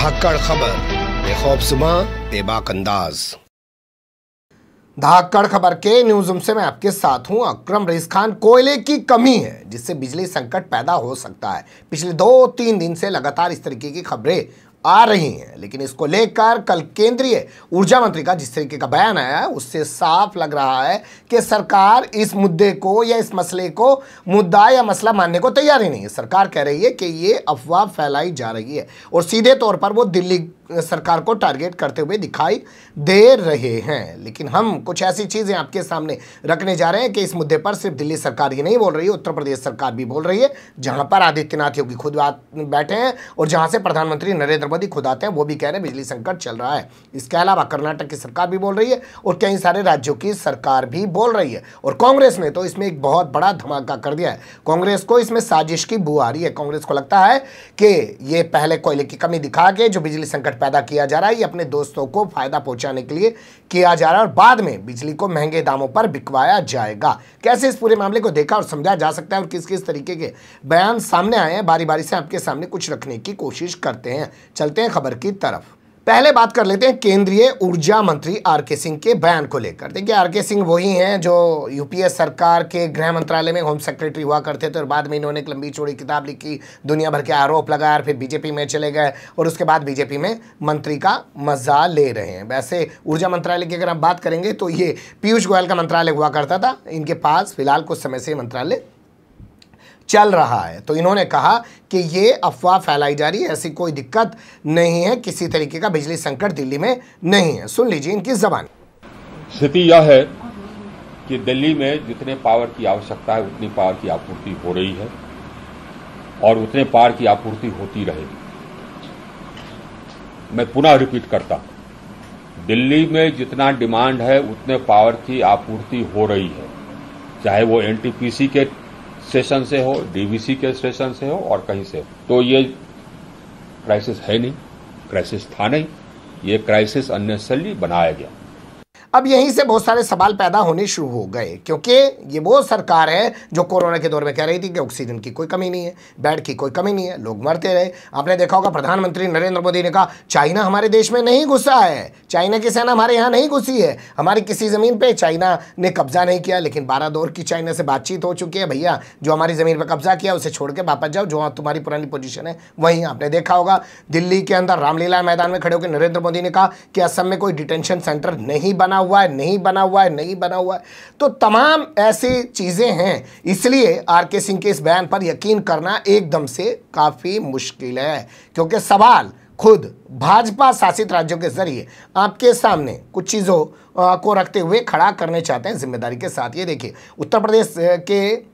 धाकड़ खबर, बेखौफजुमा बेबाक अंदाज। धाकड़ खबर के न्यूज रूम से मैं आपके साथ हूं अकरम रईस खान। कोयले की कमी है जिससे बिजली संकट पैदा हो सकता है। पिछले 2-3 दिन से लगातार इस तरीके की खबरें आ रही हैं, लेकिन इसको लेकर कल केंद्रीय ऊर्जा मंत्री का जिस तरीके का बयान आया है उससे साफ लग रहा है कि सरकार इस मुद्दे को या इस मसले को मुद्दा या मसला मानने को तैयार ही नहीं है। सरकार कह रही है कि ये अफवाह फैलाई जा रही है और सीधे तौर पर वो दिल्ली सरकार को टारगेट करते हुए दिखाई दे रहे हैं। लेकिन हम कुछ ऐसी चीजें आपके सामने रखने जा रहे हैं कि इस मुद्दे पर सिर्फ दिल्ली सरकार ही नहीं बोल रही है, उत्तर प्रदेश सरकार भी बोल रही है, जहां पर आदित्यनाथ योगी खुद बैठे हैं और जहां से प्रधानमंत्री नरेंद्र मोदी खुद आते हैं, वो भी कह रहे हैं बिजली संकट चल रहा है। इसके अलावा कर्नाटक की सरकार भी बोल रही है और कई सारे राज्यों की सरकार भी बोल रही है और कांग्रेस ने तो इसमें एक बहुत बड़ा धमाका कर दिया है। कांग्रेस को इसमें साजिश की बू आ रही है। कांग्रेस को लगता है कि ये पहले कोयले की कमी दिखा के जो बिजली संकट पैदा किया जा रहा है, ये अपने दोस्तों को फायदा पहुंचाने के लिए किया जा रहा है और बाद में बिजली को महंगे दामों पर बिकवाया जाएगा। कैसे इस पूरे मामले को देखा और समझा जा सकता है और किस किस तरीके के बयान सामने आए हैं, बारी बारी से आपके सामने कुछ रखने की कोशिश करते हैं। चलते हैं खबर की तरफ। पहले बात कर लेते हैं केंद्रीय ऊर्जा मंत्री आर.के. सिंह के बयान को लेकर। देखिए, आर.के. सिंह वही हैं जो यूपीए सरकार के गृह मंत्रालय में होम सेक्रेटरी हुआ करते थे और बाद में इन्होंने एक लंबी चौड़ी किताब लिखी, दुनिया भर के आरोप लगाए और फिर बीजेपी में चले गए और उसके बाद बीजेपी में मंत्री का मजा ले रहे हैं। वैसे ऊर्जा मंत्रालय की अगर आप बात करेंगे तो ये पीयूष गोयल का मंत्रालय हुआ करता था, इनके पास फिलहाल कुछ समय से मंत्रालय चल रहा है। तो इन्होंने कहा कि ये अफवाह फैलाई जा रही है, ऐसी कोई दिक्कत नहीं है, किसी तरीके का बिजली संकट दिल्ली में नहीं है। सुन लीजिए इनकी जबान। स्थिति यह है कि दिल्ली में जितने पावर की आवश्यकता है उतनी पावर की आपूर्ति हो रही है और उतने पावर की आपूर्ति होती रहेगी। मैं पुनः रिपीट करता हूं, दिल्ली में जितना डिमांड है उतने पावर की आपूर्ति हो रही है, चाहे वो एनटीपीसी के स्टेशन से हो, डीवीसी के स्टेशन से हो और कहीं से हो। तो ये क्राइसिस है नहीं, क्राइसिस था नहीं, ये क्राइसिस अननेसेसरली बनाया गया। अब यहीं से बहुत सारे सवाल पैदा होने शुरू हो गए, क्योंकि ये वो सरकार है जो कोरोना के दौर में कह रही थी कि ऑक्सीजन की कोई कमी नहीं है, बेड की कोई कमी नहीं है, लोग मरते रहे। आपने देखा होगा प्रधानमंत्री नरेंद्र मोदी ने कहा चाइना हमारे देश में नहीं घुसा है, चाइना की सेना हमारे यहाँ नहीं घुसी है, हमारी किसी ज़मीन पर चाइना ने कब्जा नहीं किया। लेकिन 12 दौर की चाइना से बातचीत हो चुकी है, भैया जो हमारी ज़मीन पर कब्जा किया उसे छोड़ के वापस जाओ, जो तुम्हारी पुरानी पोजीशन है वहीं। आपने देखा होगा दिल्ली के अंदर रामलीला मैदान में खड़े होकर नरेंद्र मोदी ने कहा कि असम में कोई डिटेंशन सेंटर नहीं बना हुआ है, नहीं बना हुआ है। तो तमाम ऐसी चीजें हैं, इसलिए आर.के. सिंह के इस बयान पर यकीन करना एकदम से काफी मुश्किल है, क्योंकि सवाल खुद भाजपा शासित राज्यों के जरिए आपके सामने कुछ चीजों को रखते हुए खड़ा करने चाहते हैं जिम्मेदारी के साथ। ये देखिए, उत्तर प्रदेश के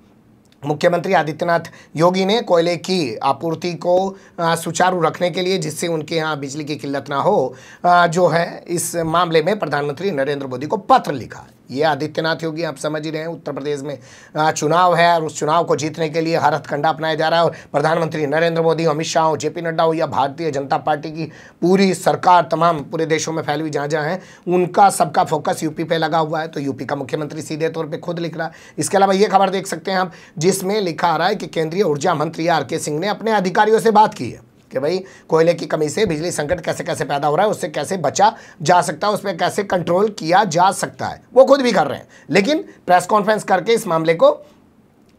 मुख्यमंत्री आदित्यनाथ योगी ने कोयले की आपूर्ति को सुचारू रखने के लिए, जिससे उनके यहाँ बिजली की किल्लत ना हो, जो है इस मामले में प्रधानमंत्री नरेंद्र मोदी को पत्र लिखा। ये आदित्यनाथ योगी, आप समझ ही रहे हैं, उत्तर प्रदेश में चुनाव है और उस चुनाव को जीतने के लिए हर हथकंडा अपनाया जा रहा है और प्रधानमंत्री नरेंद्र मोदी, अमित शाह हो, जेपी नड्डा हो या भारतीय जनता पार्टी की पूरी सरकार तमाम पूरे देशों में फैली हुई जहाँ जहाँ है, उनका सबका फोकस यूपी पे लगा हुआ है। तो यूपी का मुख्यमंत्री सीधे तौर पर खुद लिख रहा है। इसके अलावा ये खबर देख सकते हैं आप, जिसमें लिखा आ रहा है कि केंद्रीय ऊर्जा मंत्री आर.के. सिंह ने अपने अधिकारियों से बात की है कि भाई कोयले की कमी से बिजली संकट कैसे कैसे पैदा हो रहा है, उससे कैसे बचा जा सकता है, उस पर कैसे कंट्रोल किया जा सकता है। वो खुद भी कर रहे हैं, लेकिन प्रेस कॉन्फ्रेंस करके इस मामले को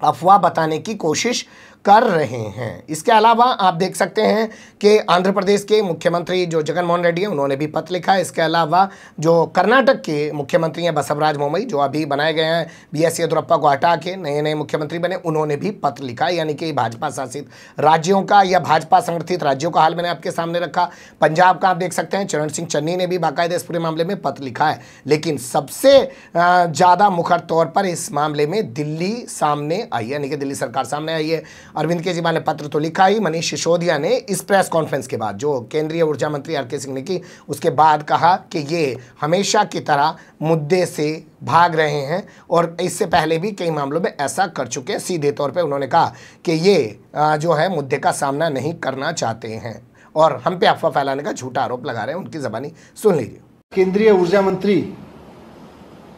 अफवाह बताने की कोशिश कर रहे हैं। इसके अलावा आप देख सकते हैं कि आंध्र प्रदेश के मुख्यमंत्री जो जगन मोहन रेड्डी हैं, उन्होंने भी पत्र लिखा है। इसके अलावा जो कर्नाटक के मुख्यमंत्री हैं बसवराज बोम्मई, जो अभी बनाए गए हैं, बीएस येदियुरप्पा को हटा के नए नए मुख्यमंत्री बने, उन्होंने भी पत्र लिखा है। यानी कि भाजपा शासित राज्यों का या भाजपा संगठित राज्यों का हाल मैंने आपके सामने रखा। पंजाब का आप देख सकते हैं चरण सिंह चन्नी ने भी बाकायदा इस पूरे मामले में पत्र लिखा है। लेकिन सबसे ज़्यादा मुखर तौर पर इस मामले में दिल्ली सामने आई, यानी कि दिल्ली सरकार सामने आई है। अरविंद केजरीवाल ने पत्र तो लिखा ही, मनीष सिसोदिया ने इस प्रेस कॉन्फ्रेंस के बाद जो केंद्रीय ऊर्जा मंत्री आर.के. सिंह ने की, उसके बाद कहा कि ये हमेशा की तरह मुद्दे से भाग रहे हैं और इससे पहले भी कई मामलों में ऐसा कर चुके हैं। सीधे तौर पे उन्होंने कहा कि ये जो है मुद्दे का सामना नहीं करना चाहते हैं और हम पे अफवाह फैलाने का झूठा आरोप लगा रहे हैं। उनकी ज़बानी सुन लीजिए। केंद्रीय ऊर्जा मंत्री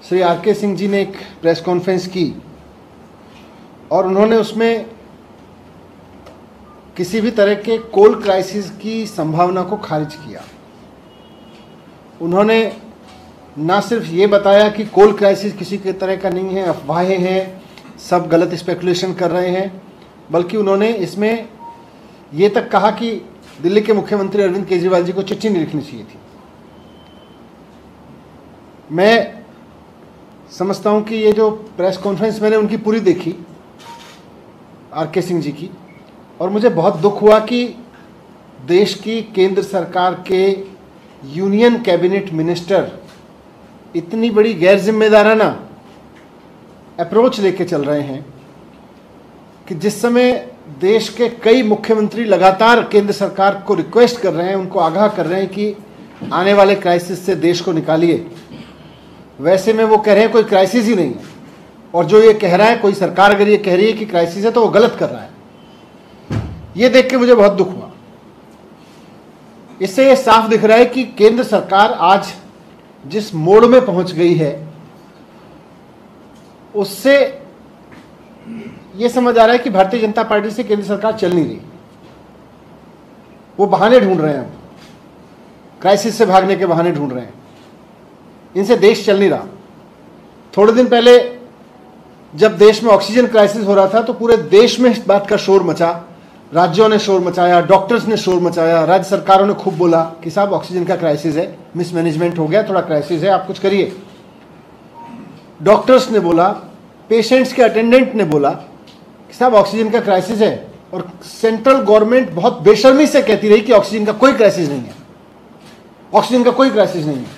श्री आर.के. सिंह जी ने एक प्रेस कॉन्फ्रेंस की और उन्होंने उसमें किसी भी तरह के कोल क्राइसिस की संभावना को खारिज किया। उन्होंने ना सिर्फ ये बताया कि कोल क्राइसिस किसी के तरह का नहीं है, अफवाहें हैं, सब गलत स्पेकुलेशन कर रहे हैं, बल्कि उन्होंने इसमें ये तक कहा कि दिल्ली के मुख्यमंत्री अरविंद केजरीवाल जी को चिट्ठी नहीं लिखनी चाहिए थी। मैं समझता हूं कि ये जो प्रेस कॉन्फ्रेंस मैंने उनकी पूरी देखी, आरके सिंह जी की, और मुझे बहुत दुख हुआ कि देश की केंद्र सरकार के यूनियन कैबिनेट मिनिस्टर इतनी बड़ी गैर जिम्मेदाराना अप्रोच लेके चल रहे हैं कि जिस समय देश के कई मुख्यमंत्री लगातार केंद्र सरकार को रिक्वेस्ट कर रहे हैं, उनको आगाह कर रहे हैं कि आने वाले क्राइसिस से देश को निकालिए, वैसे में वो कह रहे हैं कोई क्राइसिस ही नहीं है। और जो ये कह रहा है, कोई सरकार अगर ये कह रही है कि क्राइसिस है तो वो गलत कर रहा है। ये देख के मुझे बहुत दुख हुआ। इससे ये साफ दिख रहा है कि केंद्र सरकार आज जिस मोड़ में पहुंच गई है, उससे ये समझ आ रहा है कि भारतीय जनता पार्टी से केंद्र सरकार चल नहीं रही। वो बहाने ढूंढ रहे हैं, अब क्राइसिस से भागने के बहाने ढूंढ रहे हैं। इनसे देश चल नहीं रहा। थोड़े दिन पहले जब देश में ऑक्सीजन क्राइसिस हो रहा था तो पूरे देश में इस बात का शोर मचा, राज्यों ने शोर मचाया, डॉक्टर्स ने शोर मचाया, राज्य सरकारों ने खूब बोला कि साहब ऑक्सीजन का क्राइसिस है, मिसमैनेजमेंट हो गया, थोड़ा क्राइसिस है, आप कुछ करिए। डॉक्टर्स ने बोला, पेशेंट्स के अटेंडेंट ने बोला कि साहब ऑक्सीजन का क्राइसिस है, और सेंट्रल गवर्नमेंट बहुत बेशर्मी से कहती रही कि ऑक्सीजन का कोई क्राइसिस नहीं है, ऑक्सीजन का कोई क्राइसिस नहीं है।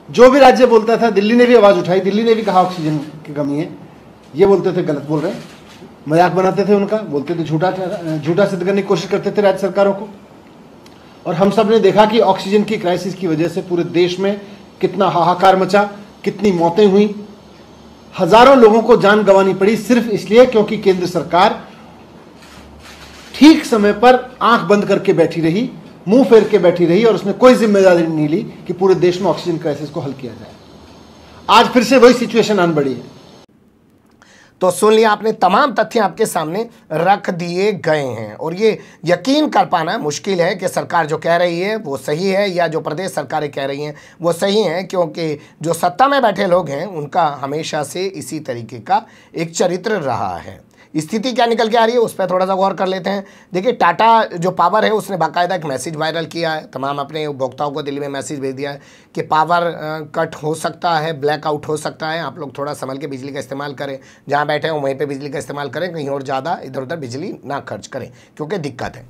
जो भी राज्य बोलता था, दिल्ली ने भी आवाज़ उठाई, दिल्ली ने भी कहा ऑक्सीजन की कमी है। ये बोलते थे गलत बोल रहे हैं, मजाक बनाते थे उनका, बोलते थे झूठा सिद्ध करने की कोशिश करते थे राज्य सरकारों को। और हम सब ने देखा कि ऑक्सीजन की क्राइसिस की वजह से पूरे देश में कितना हाहाकार मचा, कितनी मौतें हुई, हजारों लोगों को जान गंवानी पड़ी सिर्फ इसलिए क्योंकि केंद्र सरकार ठीक समय पर आंख बंद करके बैठी रही, मुंह फेर के बैठी रही, और उसने कोई जिम्मेदारी नहीं ली कि पूरे देश में ऑक्सीजन क्राइसिस को हल किया जाए। आज फिर से वही सिचुएशन आन बढ़ी है। तो सुन लिया आपने, तमाम तथ्य आपके सामने रख दिए गए हैं, और ये यकीन कर पाना मुश्किल है कि सरकार जो कह रही है वो सही है या जो प्रदेश सरकारें कह रही हैं वो सही है, क्योंकि जो सत्ता में बैठे लोग हैं उनका हमेशा से इसी तरीके का एक चरित्र रहा है। स्थिति क्या निकल के आ रही है उस पर थोड़ा सा गौर कर लेते हैं। देखिए, टाटा जो पावर है उसने बाकायदा एक मैसेज वायरल किया है, तमाम अपने उपभोक्ताओं को दिल्ली में मैसेज भेज दिया है कि पावर कट हो सकता है, ब्लैकआउट हो सकता है, आप लोग थोड़ा संभल के बिजली का इस्तेमाल करें, जहाँ बैठे हो वहीं पे बिजली का इस्तेमाल करें, कहीं और ज़्यादा इधर उधर बिजली ना खर्च करें क्योंकि दिक्कत है।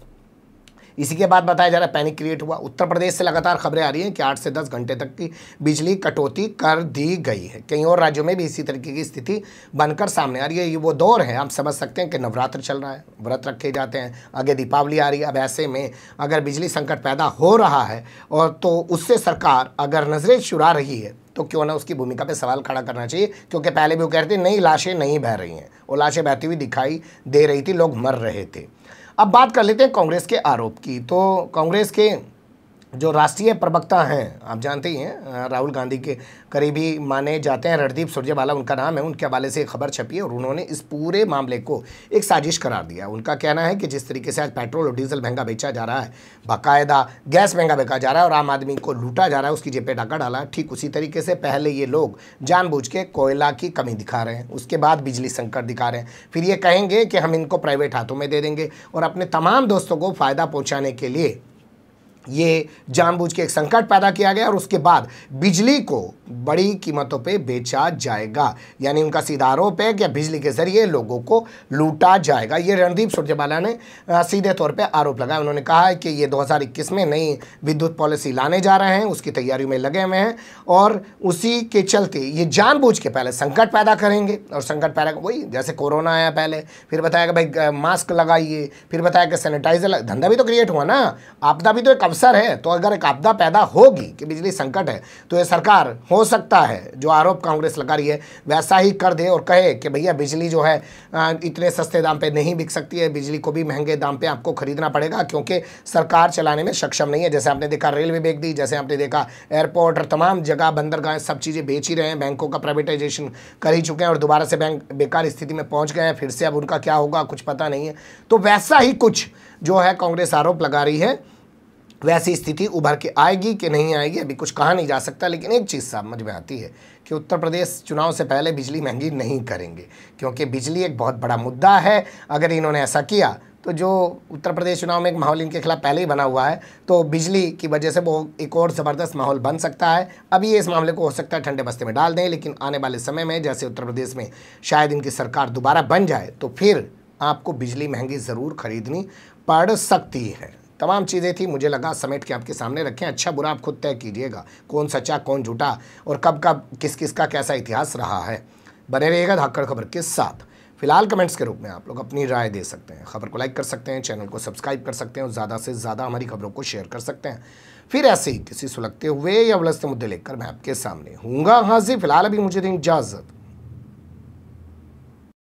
इसी के बाद बताया जा रहा है पैनिक क्रिएट हुआ। उत्तर प्रदेश से लगातार खबरें आ रही हैं कि 8 से 10 घंटे तक की बिजली कटौती कर दी गई है। कई और राज्यों में भी इसी तरीके की स्थिति बनकर सामने आ रही है। ये वो दौर है, आप समझ सकते हैं कि नवरात्र चल रहा है, व्रत रखे जाते हैं, आगे दीपावली आ रही है। अब ऐसे में अगर बिजली संकट पैदा हो रहा है और तो उससे सरकार अगर नजरें चुरा रही है तो क्यों ना उसकी भूमिका पे सवाल खड़ा करना चाहिए, क्योंकि पहले भी वो कहते नहीं लाशें नहीं बह रही हैं, वो लाशें बहती हुई दिखाई दे रही थी, लोग मर रहे थे। अब बात कर लेते हैं कांग्रेस के आरोप की। तो कांग्रेस के जो राष्ट्रीय प्रवक्ता हैं, आप जानते ही हैं, राहुल गांधी के करीबी माने जाते हैं, रणदीप सुरजेवाला उनका नाम है, उनके हवाले से एक खबर छपी है और उन्होंने इस पूरे मामले को एक साजिश करार दिया। उनका कहना है कि जिस तरीके से आज पेट्रोल और डीजल महंगा बेचा जा रहा है, बाकायदा गैस महंगा बेचा जा रहा है और आम आदमी को लूटा जा रहा है, उसकी जेब पे डाका डाला, ठीक उसी तरीके से पहले ये लोग जानबूझ के कोयला की कमी दिखा रहे हैं, उसके बाद बिजली संकट दिखा रहे हैं, फिर ये कहेंगे कि हम इनको प्राइवेट हाथों में दे देंगे, और अपने तमाम दोस्तों को फ़ायदा पहुँचाने के लिए ये जानबूझ के एक संकट पैदा किया गया और उसके बाद बिजली को बड़ी कीमतों पे बेचा जाएगा। यानी उनका सीधा आरोप है कि बिजली के जरिए लोगों को लूटा जाएगा। ये रणदीप सुरजेवाला ने सीधे तौर पे आरोप लगाया। उन्होंने कहा है कि ये 2021 में नई विद्युत पॉलिसी लाने जा रहे हैं, उसकी तैयारी में लगे हुए हैं और उसी के चलते ये जानबूझ के पहले संकट पैदा करेंगे। और संकट पैदा वही जैसे कोरोना आया पहले, फिर बताया कि भाई मास्क लगाइए, फिर बताया कि सैनिटाइजर, धंधा भी तो क्रिएट हुआ ना, आपदा भी तो एक अवसर है। तो अगर एक आपदा पैदा होगी कि बिजली संकट है, तो ये सरकार हो सकता है जो आरोप कांग्रेस लगा रही है वैसा ही कर दे और कहे कि भैया बिजली जो है इतने सस्ते दाम पे नहीं बिक सकती है, बिजली को भी महंगे दाम पे आपको खरीदना पड़ेगा क्योंकि सरकार चलाने में सक्षम नहीं है। जैसे आपने देखा रेलवे बेच दी, जैसे आपने देखा एयरपोर्ट और तमाम जगह बंदरगाह सब चीज़ें बेच ही रहे हैं, बैंकों का प्राइवेटाइजेशन कर ही चुके हैं और दोबारा से बैंक बेकार स्थिति में पहुँच गए हैं। फिर से अब उनका क्या होगा कुछ पता नहीं है। तो वैसा ही कुछ जो है कांग्रेस आरोप लगा रही है, वैसी स्थिति उभर के आएगी कि नहीं आएगी अभी कुछ कहा नहीं जा सकता। लेकिन एक चीज़ समझ में आती है कि उत्तर प्रदेश चुनाव से पहले बिजली महंगी नहीं करेंगे, क्योंकि बिजली एक बहुत बड़ा मुद्दा है। अगर इन्होंने ऐसा किया तो जो उत्तर प्रदेश चुनाव में एक माहौल इनके खिलाफ पहले ही बना हुआ है, तो बिजली की वजह से वो एक और ज़बरदस्त माहौल बन सकता है। अभी ये इस मामले को हो सकता है ठंडे बस्ते में डाल दें, लेकिन आने वाले समय में जैसे उत्तर प्रदेश में शायद इनकी सरकार दोबारा बन जाए तो फिर आपको बिजली महंगी ज़रूर खरीदनी पड़ सकती है। तमाम चीज़ें थी, मुझे लगा समेट के आपके सामने रखें। अच्छा बुरा आप खुद तय कीजिएगा, कौन सच्चा कौन झूठा और कब कब किस किस का कैसा इतिहास रहा है। बने रहिएगा धाकड़ खबर के साथ। फिलहाल कमेंट्स के रूप में आप लोग अपनी राय दे सकते हैं, खबर को लाइक कर सकते हैं, चैनल को सब्सक्राइब कर सकते हैं और ज़्यादा से ज़्यादा हमारी खबरों को शेयर कर सकते हैं। फिर ऐसे ही किसी सुलगते हुए या उलझते मुद्दे लेकर मैं आपके सामने हूँगा हाजिर। फिलहाल अभी मुझे दें इजाज़त।